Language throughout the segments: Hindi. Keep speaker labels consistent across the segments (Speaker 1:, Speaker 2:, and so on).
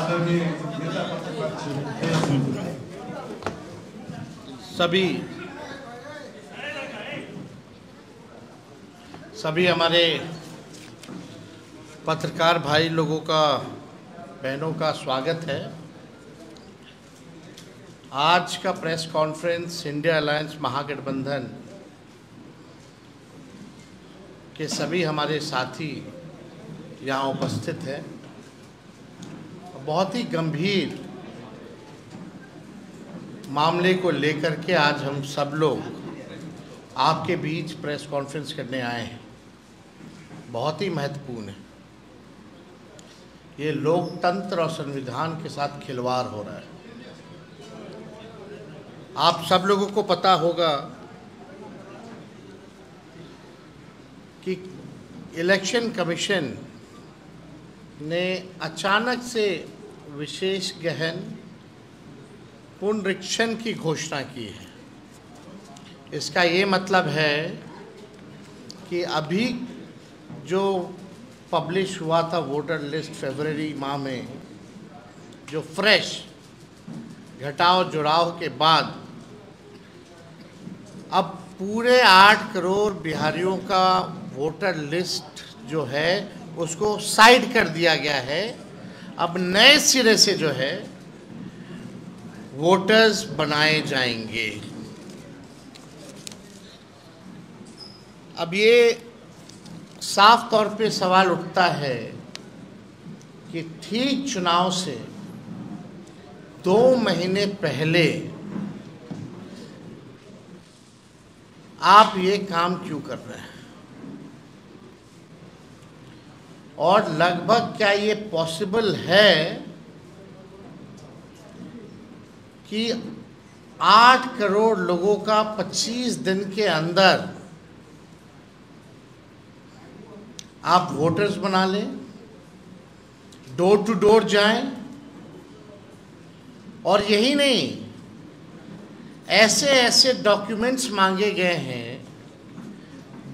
Speaker 1: सभी हमारे पत्रकार भाई लोगों का, बहनों का स्वागत है। आज का प्रेस कॉन्फ्रेंस इंडिया अलायंस महागठबंधन के सभी हमारे साथी यहाँ उपस्थित हैं। बहुत ही गंभीर मामले को लेकर के आज हम सब लोग आपके बीच प्रेस कॉन्फ्रेंस करने आए हैं। बहुत ही महत्वपूर्ण है। ये लोकतंत्र और संविधान के साथ खिलवाड़ हो रहा है। आप सब लोगों को पता होगा कि इलेक्शन कमीशन ने अचानक से विशेष गहन पुनरीक्षण की घोषणा की है। इसका ये मतलब है कि अभी जो पब्लिश हुआ था वोटर लिस्ट फरवरी माह में, जो फ्रेश घटाव जुड़ाव के बाद अब पूरे 8 करोड़ बिहारियों का वोटर लिस्ट जो है उसको साइड कर दिया गया है। अब नए सिरे से जो है वोटर्स बनाए जाएंगे। अब ये साफ तौर पे सवाल उठता है कि ठीक चुनाव से 2 महीने पहले आप ये काम क्यों कर रहे हैं, और लगभग क्या ये पॉसिबल है कि 8 करोड़ लोगों का 25 दिन के अंदर आप वोटर्स बना लें, डोर टू डोर जाएं, और यही नहीं, ऐसे ऐसे डॉक्यूमेंट्स मांगे गए हैं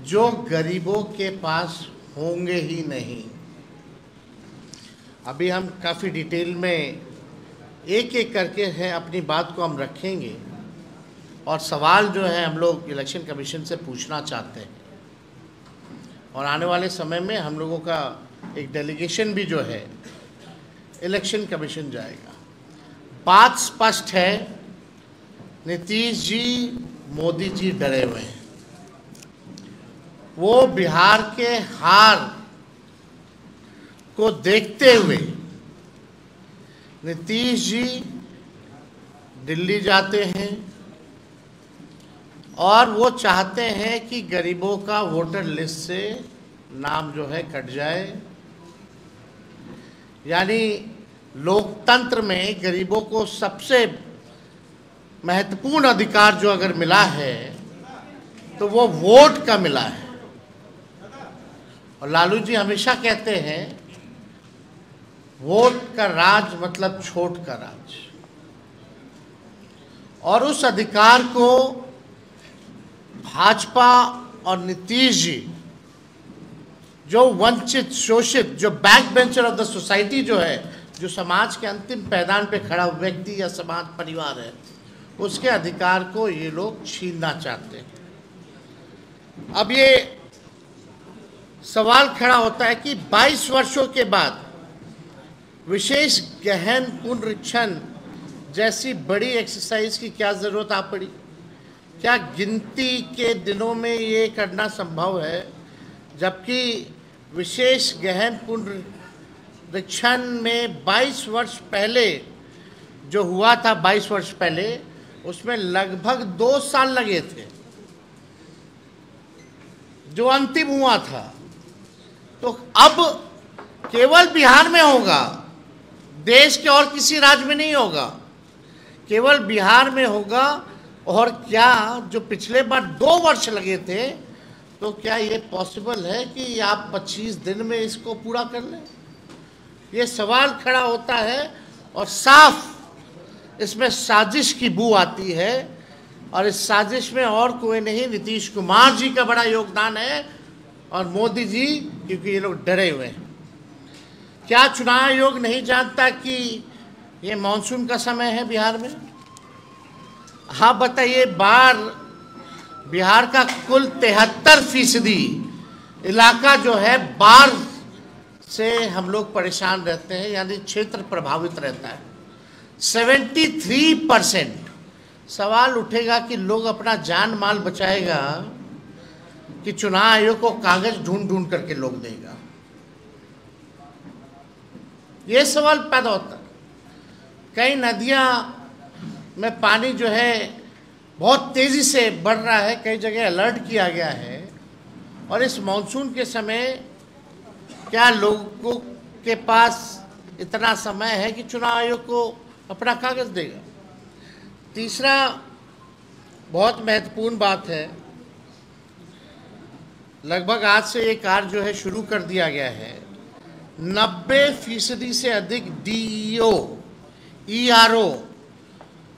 Speaker 1: जो गरीबों के पास होंगे ही नहीं। अभी हम काफ़ी डिटेल में एक एक करके है अपनी बात को हम रखेंगे, और सवाल जो है हम लोग इलेक्शन कमीशन से पूछना चाहते हैं। और आने वाले समय में हम लोगों का एक डेलीगेशन भी जो है इलेक्शन कमीशन जाएगा। बात स्पष्ट है, नीतीश जी, मोदी जी डरे हुए हैं। वो बिहार के हार को देखते हुए नीतीश जी दिल्ली जाते हैं और वो चाहते हैं कि गरीबों का वोटर लिस्ट से नाम जो है कट जाए। यानी लोकतंत्र में गरीबों को सबसे महत्वपूर्ण अधिकार जो अगर मिला है तो वो वोट का मिला है। और लालू जी हमेशा कहते हैं वोट का राज मतलब छोट का राज, और उस अधिकार को भाजपा और नीतीश जी, जो वंचित, शोषित, जो back bencher of the society जो है, जो समाज के अंतिम पैदान पे खड़ा व्यक्ति या समाज परिवार है, उसके अधिकार को ये लोग छीनना चाहते हैं। अब ये सवाल खड़ा होता है कि 22 वर्षों के बाद विशेष गहन पुनरीक्षण जैसी बड़ी एक्सरसाइज की क्या ज़रूरत आ पड़ी? क्या गिनती के दिनों में ये करना संभव है, जबकि विशेष गहन पुनरीक्षण में 22 वर्ष पहले जो हुआ था, 22 वर्ष पहले उसमें लगभग 2 साल लगे थे जो अंतिम हुआ था। तो अब केवल बिहार में होगा, देश के और किसी राज्य में नहीं होगा, केवल बिहार में होगा। और क्या जो पिछले बार 2 वर्ष लगे थे, तो क्या ये पॉसिबल है कि आप 25 दिन में इसको पूरा कर लें? ये सवाल खड़ा होता है और साफ इसमें साजिश की बू आती है। और इस साजिश में और कोई नहीं, नीतीश कुमार जी का बड़ा योगदान है और मोदी जी, क्योंकि ये लोग डरे हुए हैं। क्या चुनाव आयोग नहीं जानता कि ये मानसून का समय है बिहार में? हाँ बताइए, बिहार का कुल 73% इलाका जो है बाढ़ से हम लोग परेशान रहते हैं, यानी क्षेत्र प्रभावित रहता है। 73%। सवाल उठेगा कि लोग अपना जान माल बचाएगा कि चुनाव आयोग को कागज ढूंढ ढूंढ करके लोग देगा? ये सवाल पैदा होता है। कई नदियां में पानी जो है बहुत तेजी से बढ़ रहा है, कई जगह अलर्ट किया गया है। और इस मानसून के समय क्या लोगों के पास इतना समय है कि चुनाव आयोग को अपना कागज देगा? तीसरा बहुत महत्वपूर्ण बात है, लगभग आज से ये कार्य जो है शुरू कर दिया गया है। 90% से अधिक DEO ERO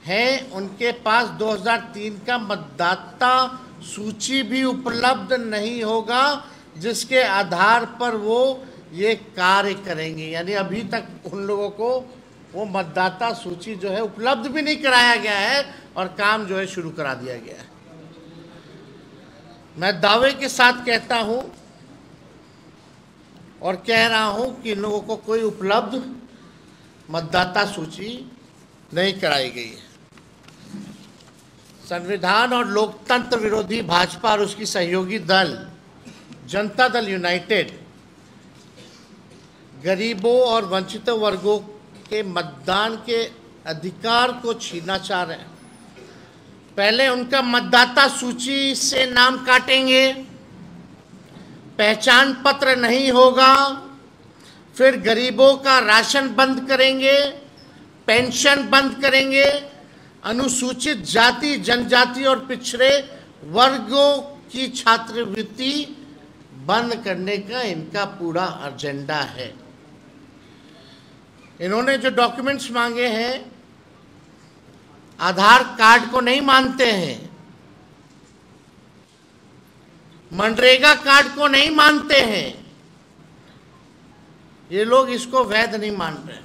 Speaker 1: हैं, उनके पास 2003 का मतदाता सूची भी उपलब्ध नहीं होगा जिसके आधार पर वो ये कार्य करेंगे। यानी अभी तक उन लोगों को वो मतदाता सूची जो है उपलब्ध भी नहीं कराया गया है और काम जो है शुरू करा दिया गया है। मैं दावे के साथ कहता हूं और कह रहा हूं कि इन लोगों को कोई उपलब्ध मतदाता सूची नहीं कराई गई है। संविधान और लोकतंत्र विरोधी भाजपा और उसकी सहयोगी दल जनता दल यूनाइटेड गरीबों और वंचित वर्गों के मतदान के अधिकार को छीनना चाह रहे हैं। पहले उनका मतदाता सूची से नाम काटेंगे, पहचान पत्र नहीं होगा, फिर गरीबों का राशन बंद करेंगे, पेंशन बंद करेंगे, अनुसूचित जाति जनजाति और पिछड़े वर्गों की छात्रवृत्ति बंद करने का इनका पूरा एजेंडा है। इन्होंने जो डॉक्यूमेंट्स मांगे हैं, आधार कार्ड को नहीं मानते हैं, मनरेगा कार्ड को नहीं मानते हैं, ये लोग इसको वैध नहीं मान रहे।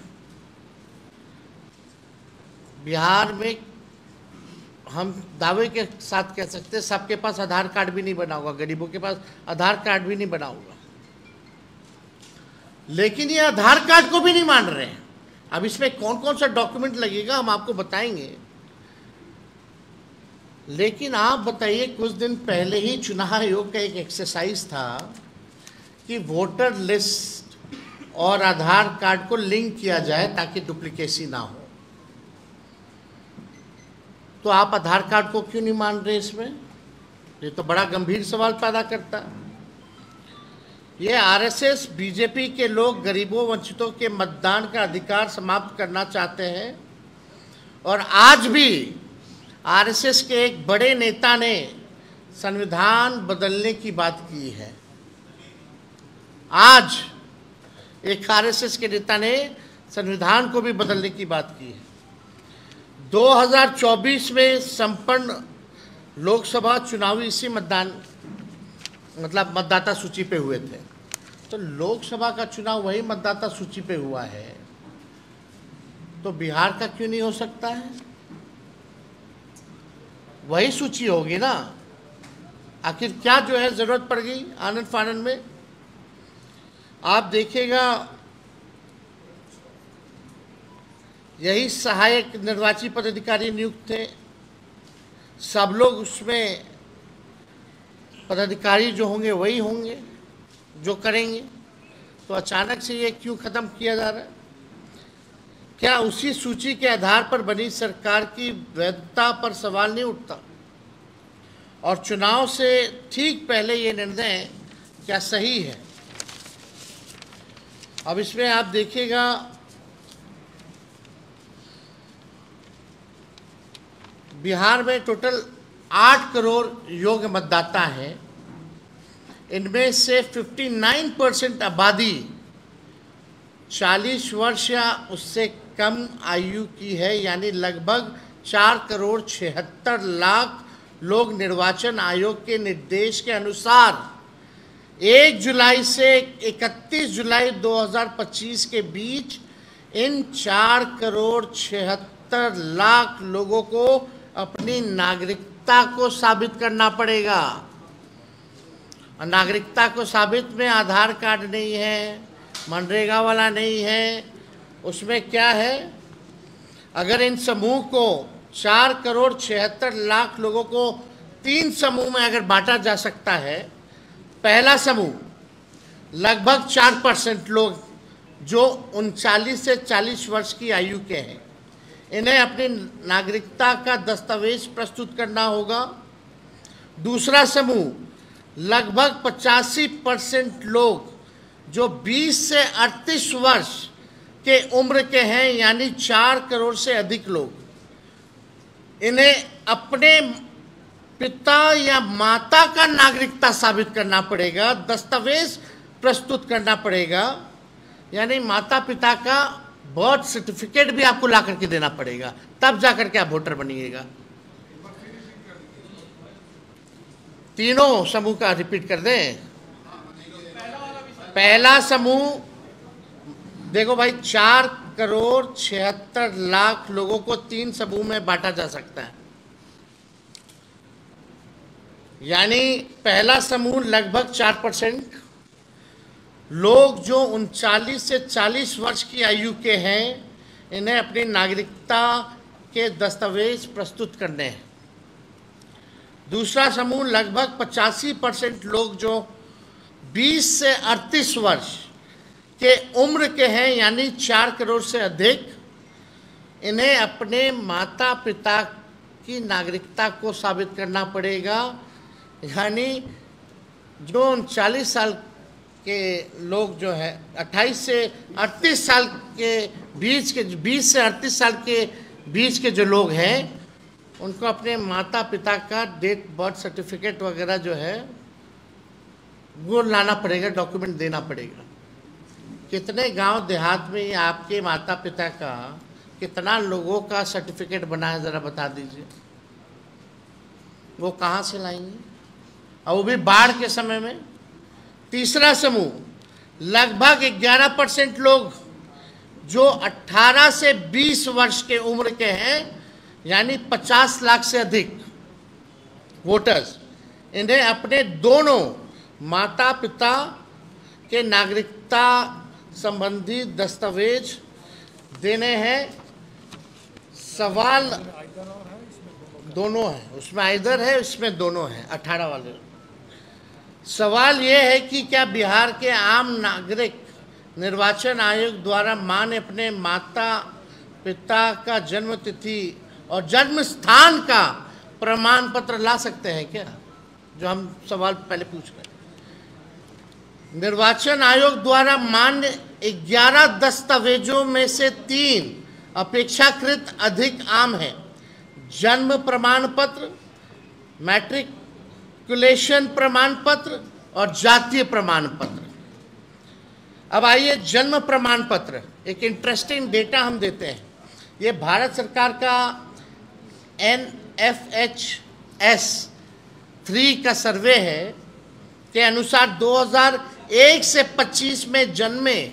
Speaker 1: बिहार में हम दावे के साथ कह सकते हैं सबके पास आधार कार्ड भी नहीं बना होगा, गरीबों के पास आधार कार्ड भी नहीं बना होगा, लेकिन ये आधार कार्ड को भी नहीं मान रहे हैं। अब इसमें कौन कौन सा डॉक्यूमेंट लगेगा हम आपको बताएंगे, लेकिन आप बताइए, कुछ दिन पहले ही चुनाव आयोग का एक एक्सरसाइज था कि वोटर लिस्ट और आधार कार्ड को लिंक किया जाए ताकि डुप्लीकेसी ना हो। तो आप आधार कार्ड को क्यों नहीं मान रहे इसमें? ये तो बड़ा गंभीर सवाल पैदा करता है। ये आरएसएस बीजेपी के लोग गरीबों वंचितों के मतदान का अधिकार समाप्त करना चाहते हैं और आज भी आरएसएस के एक बड़े नेता ने संविधान बदलने की बात की है। आज एक आरएसएस के नेता ने संविधान को भी बदलने की बात की है। 2024 में संपन्न लोकसभा चुनावी इसी मतदाता सूची पे हुए थे, तो लोकसभा का चुनाव वही मतदाता सूची पे हुआ है, तो बिहार का क्यों नहीं हो सकता है? वही सूची होगी ना। आखिर क्या जो है जरूरत पड़ गई आनंद फानंद में? आप देखिएगा, यही सहायक निर्वाची पदाधिकारी नियुक्त थे, सब लोग उसमें पदाधिकारी जो होंगे वही होंगे जो करेंगे, तो अचानक से ये क्यों ख़त्म किया जा रहा है? क्या उसी सूची के आधार पर बनी सरकार की वैधता पर सवाल नहीं उठता? और चुनाव से ठीक पहले ये निर्णय क्या सही है? अब इसमें आप देखिएगा, बिहार में टोटल 8 करोड़ योग्य मतदाता हैं। इनमें से 59% आबादी 40 वर्ष या उससे कम आयु की है, यानी लगभग 4,76,00,000 लोग निर्वाचन आयोग के निर्देश के अनुसार 1 जुलाई से 31 जुलाई 2025 के बीच इन 4,76,00,000 लोगों को अपनी नागरिकता को साबित करना पड़ेगा। और नागरिकता को साबित में आधार कार्ड नहीं है, मनरेगा वाला नहीं है, उसमें क्या है, अगर इन समूह को 4,76,00,000 लोगों को 3 समूह में अगर बांटा जा सकता है। पहला समूह लगभग 4% लोग जो 39 से 40 वर्ष की आयु के हैं, इन्हें अपनी नागरिकता का दस्तावेज प्रस्तुत करना होगा। दूसरा समूह लगभग 85% लोग जो 20 से 38 वर्ष के उम्र के हैं, यानी 4 करोड़ से अधिक लोग, इन्हें अपने पिता या माता का नागरिकता साबित करना पड़ेगा, दस्तावेज प्रस्तुत करना पड़ेगा, यानी माता पिता का बर्थ सर्टिफिकेट भी आपको ला करके देना पड़ेगा, तब जाकर के आप वोटर बनिएगा। तीनों समूह का रिपीट कर दें। पहला समूह देखो भाई, 4,76,00,000 लोगों को 3 समूह में बांटा जा सकता है। यानी पहला समूह लगभग 4% लोग जो 39 से 40 वर्ष की आयु के हैं, इन्हें अपनी नागरिकता के दस्तावेज प्रस्तुत करने हैं। दूसरा समूह लगभग 85% लोग जो 20 से 38 वर्ष के उम्र के हैं, यानी 4 करोड़ से अधिक, इन्हें अपने माता पिता की नागरिकता को साबित करना पड़ेगा। यानी जो 39 साल के लोग जो है 28 से 38 साल के बीच के, 20 से 38 साल के बीच के जो लोग हैं, उनको अपने माता पिता का डेट बर्थ सर्टिफिकेट वगैरह जो है वो लाना पड़ेगा, डॉक्यूमेंट देना पड़ेगा। कितने गांव देहात में आपके माता पिता का कितना लोगों का सर्टिफिकेट बना है, ज़रा बता दीजिए। वो कहाँ से लाएंगे, और वो भी बाढ़ के समय में। तीसरा समूह लगभग 11% लोग जो 18 से 20 वर्ष के उम्र के हैं, यानी 50 लाख से अधिक वोटर्स, इन्हें अपने दोनों माता पिता के नागरिकता संबंधी दस्तावेज देने हैं। सवाल दोनों है, उसमें आइदर है, इसमें दोनों है, 18 वाले। सवाल यह है कि क्या बिहार के आम नागरिक निर्वाचन आयोग द्वारा मान्य अपने माता पिता का जन्म तिथि और जन्म स्थान का प्रमाण पत्र ला सकते हैं क्या? जो हम सवाल पहले पूछ रहे हैं। निर्वाचन आयोग द्वारा मान्य 11 दस्तावेजों में से 3 अपेक्षाकृत अधिक आम है: जन्म प्रमाण पत्र, मैट्रिकुलेशन प्रमाण पत्र और जातीय प्रमाण पत्र। अब आइए, जन्म प्रमाण पत्र, एक इंटरेस्टिंग डेटा हम देते हैं। ये भारत सरकार का NFHS 3 का सर्वे है के अनुसार 2001 से 25 में जन्मे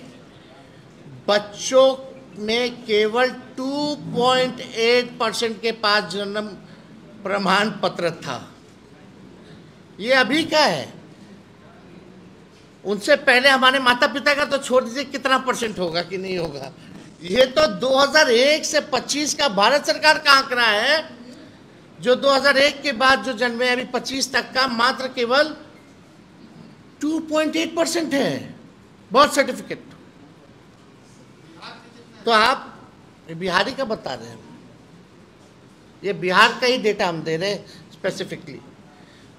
Speaker 1: बच्चों में केवल 2.8% के पास जन्म प्रमाण पत्र था। ये अभी का है, उनसे पहले हमारे माता पिता का तो छोड़ दीजिए, कितना % होगा कि नहीं होगा। ये तो 2001 से 25 का भारत सरकार का आंकड़ा है। जो 2001 के बाद जो जन्मे अभी 25 तक का मात्र केवल 2.8% है बर्थ सर्टिफिकेट। तो आप बिहारी का बता रहे हैं, ये बिहार का ही डेटा हम दे रहे हैं स्पेसिफिकली।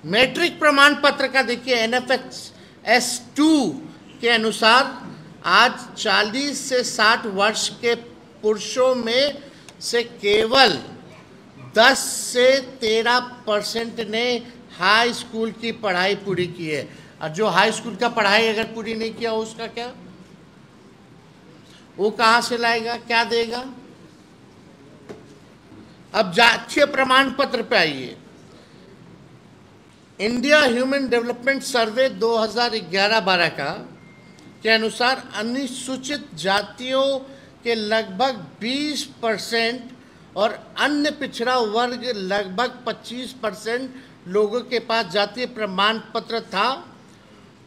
Speaker 1: मैट्रिक प्रमाण पत्र का देखिए, NFHS 2 के अनुसार आज 40 से 60 वर्ष के पुरुषों में से केवल 10 से 13% ने हाई स्कूल की पढ़ाई पूरी की है। और जो हाई स्कूल का पढ़ाई अगर पूरी नहीं किया हो, उसका क्या, वो कहाँ से लाएगा, क्या देगा? अब जातीय प्रमाण पत्र पे आइए। इंडिया ह्यूमन डेवलपमेंट सर्वे 2011-12 का के अनुसार अनुसूचित जातियों के लगभग 20% और अन्य पिछड़ा वर्ग लगभग 25% लोगों के पास जातीय प्रमाण पत्र था।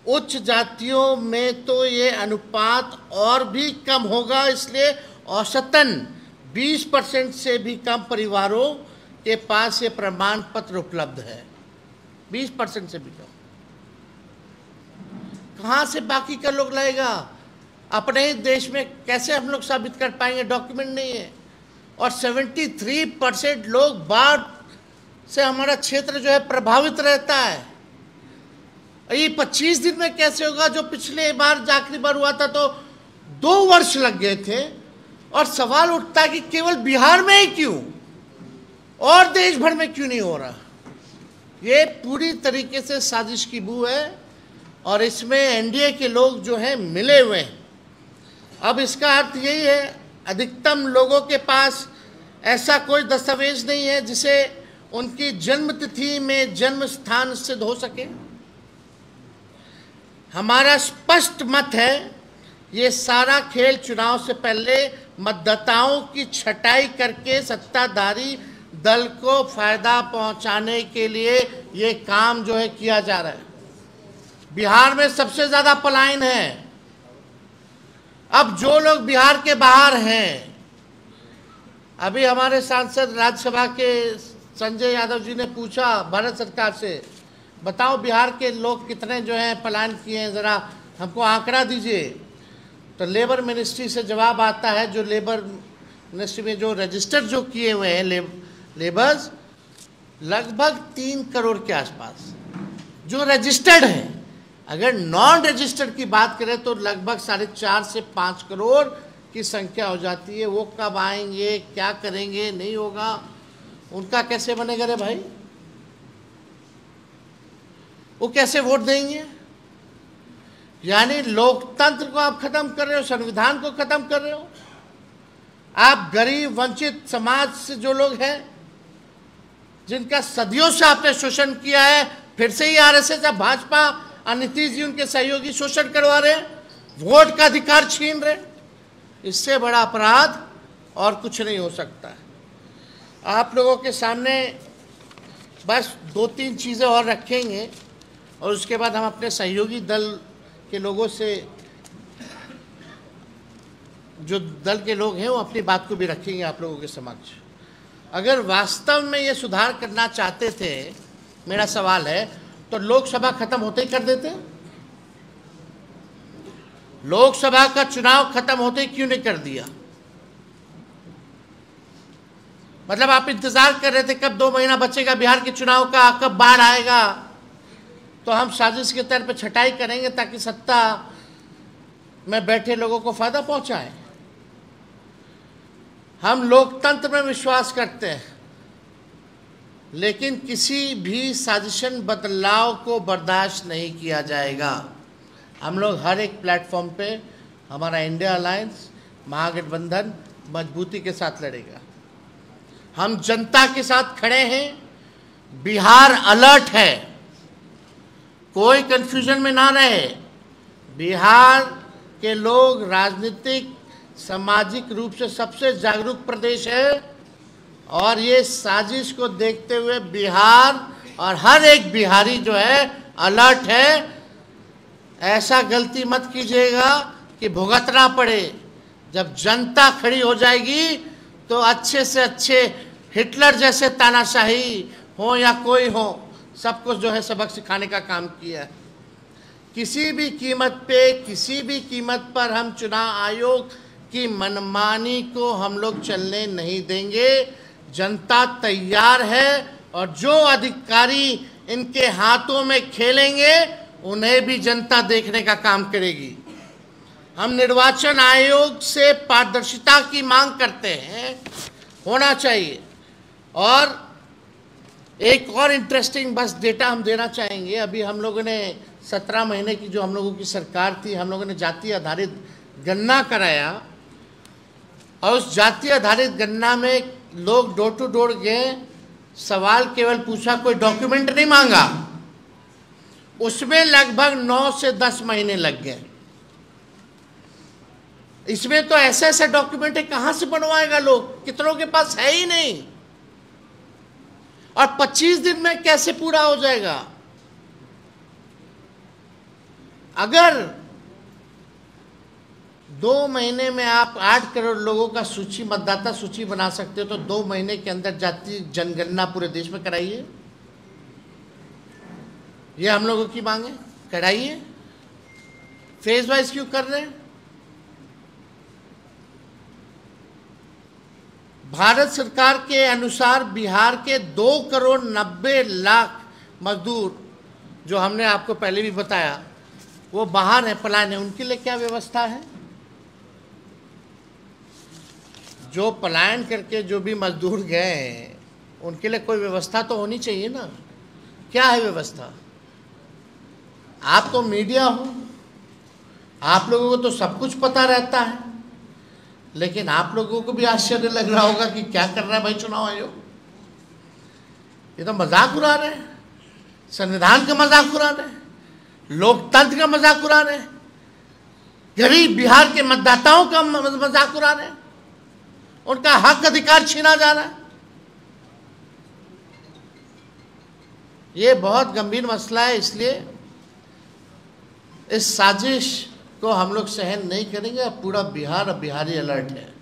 Speaker 1: उच्च जातियों में तो ये अनुपात और भी कम होगा, इसलिए औसतन 20% से भी कम परिवारों के पास ये प्रमाण पत्र उपलब्ध है। 20% से भी कम। कहाँ से बाकी का लोग लाएगा? अपने ही देश में कैसे हम लोग साबित कर पाएंगे? डॉक्यूमेंट नहीं है। और 73% लोग बाढ़ से हमारा क्षेत्र जो है प्रभावित रहता है। ये 25 दिन में कैसे होगा? जो पिछले बार आखिरी बार हुआ था तो 2 वर्ष लग गए थे। और सवाल उठता है कि केवल बिहार में ही क्यों और देश भर में क्यों नहीं हो रहा? ये पूरी तरीके से साजिश की बू है और इसमें एनडीए के लोग जो हैं मिले हुए हैं। अब इसका अर्थ यही है, अधिकतम लोगों के पास ऐसा कोई दस्तावेज नहीं है जिसे उनकी जन्म तिथि में जन्म स्थान सिद्ध हो सके। हमारा स्पष्ट मत है, ये सारा खेल चुनाव से पहले मतदाताओं की छटाई करके सत्ताधारी दल को फायदा पहुंचाने के लिए ये काम जो है किया जा रहा है। बिहार में सबसे ज्यादा पलायन है। अब जो लोग बिहार के बाहर हैं, अभी हमारे सांसद राज्यसभा के संजय यादव जी ने पूछा भारत सरकार से, बताओ बिहार के लोग कितने जो हैं पलायन किए हैं, ज़रा हमको आंकड़ा दीजिए। तो लेबर मिनिस्ट्री से जवाब आता है, जो लेबर मिनिस्ट्री में जो रजिस्टर जो किए हुए हैं लेबर्स, लगभग 3 करोड़ के आसपास जो रजिस्टर्ड हैं। अगर नॉन रजिस्टर्ड की बात करें तो लगभग 4.5 से 5 करोड़ की संख्या हो जाती है। वो कब आएंगे, क्या करेंगे, नहीं होगा, उनका कैसे बनेगा रे भाई? वो कैसे वोट देंगे? यानी लोकतंत्र को आप खत्म कर रहे हो, संविधान को खत्म कर रहे हो। आप गरीब वंचित समाज से जो लोग हैं, जिनका सदियों से आपने शोषण किया है, फिर से ही आरएसएस या भाजपा और नीतीश जी उनके सहयोगी शोषण करवा रहे हैं, वोट का अधिकार छीन रहे। इससे बड़ा अपराध और कुछ नहीं हो सकता है। आप लोगों के सामने बस 2-3 चीज़ें और रखेंगे और उसके बाद हम अपने सहयोगी दल के लोगों से, जो दल के लोग हैं, वो अपनी बात को भी रखेंगे आप लोगों के समक्ष। अगर वास्तव में ये सुधार करना चाहते थे, मेरा सवाल है, तो लोकसभा खत्म होते ही कर देते? लोकसभा का चुनाव खत्म होते ही क्यों नहीं कर दिया? मतलब आप इंतजार कर रहे थे कब 2 महीना बचेगा बिहार के चुनाव का, कब बाढ़ आएगा तो हम साजिश के तौर पे छटाई करेंगे ताकि सत्ता में बैठे लोगों को फायदा पहुंचाएं। हम लोकतंत्र में विश्वास करते हैं, लेकिन किसी भी साजिशन बदलाव को बर्दाश्त नहीं किया जाएगा। हम लोग हर एक प्लेटफॉर्म पे, हमारा इंडिया अलायंस महागठबंधन मजबूती के साथ लड़ेगा। हम जनता के साथ खड़े हैं। बिहार अलर्ट है, कोई कंफ्यूजन में ना रहे। बिहार के लोग राजनीतिक सामाजिक रूप से सबसे जागरूक प्रदेश है और ये साजिश को देखते हुए बिहार और हर एक बिहारी जो है अलर्ट है। ऐसा गलती मत कीजिएगा कि भुगतना पड़े। जब जनता खड़ी हो जाएगी तो अच्छे से अच्छे हिटलर जैसे तानाशाही हो या कोई हो, सब कुछ जो है सबक सिखाने का काम किया है। किसी भी कीमत पे, किसी भी कीमत पर हम चुनाव आयोग की मनमानी को हम लोग चलने नहीं देंगे। जनता तैयार है और जो अधिकारी इनके हाथों में खेलेंगे उन्हें भी जनता देखने का काम करेगी। हम निर्वाचन आयोग से पारदर्शिता की मांग करते हैं, होना चाहिए। और एक और इंटरेस्टिंग बस डेटा हम देना चाहेंगे। अभी हम लोगों ने 17 महीने की जो हम लोगों की सरकार थी, हम लोगों ने जाति आधारित गणना कराया और उस जाति आधारित गणना में लोग डोर टू डोर गए, सवाल केवल पूछा, कोई डॉक्यूमेंट नहीं मांगा। उसमें लगभग 9 से 10 महीने लग गए। इसमें तो ऐसे ऐसे डॉक्यूमेंट है, कहां से बनवाएगा लोग, कितनों के पास है ही नहीं, और 25 दिन में कैसे पूरा हो जाएगा। अगर 2 महीने में आप 8 करोड़ लोगों का सूची, मतदाता सूची बना सकते हो, तो 2 महीने के अंदर जातीय जनगणना पूरे देश में कराइए। ये हम लोगों की मांग है, कराइए। फेज वाइज क्यों कर रहे हैं? भारत सरकार के अनुसार बिहार के 2,90,00,000 मजदूर, जो हमने आपको पहले भी बताया, वो बाहर है, पलायन है। उनके लिए क्या व्यवस्था है? जो पलायन करके जो भी मजदूर गए हैं, उनके लिए कोई व्यवस्था तो होनी चाहिए ना। क्या है व्यवस्था? आप तो मीडिया हो, आप लोगों को तो सब कुछ पता रहता है, लेकिन आप लोगों को भी आश्चर्य लग रहा होगा कि क्या कर रहा है भाई चुनाव आयोग। ये तो मजाक उड़ा रहे हैं, संविधान का मजाक उड़ा रहे हैं, लोकतंत्र का मजाक उड़ा रहे हैं, गरीब बिहार के मतदाताओं का मजाक उड़ा रहे हैं, उनका हक अधिकार छीना जा रहा है। ये बहुत गंभीर मसला है, इसलिए इस साजिश को हम लोग सहन नहीं करेंगे। पूरा बिहार अब बिहारी अलर्ट है।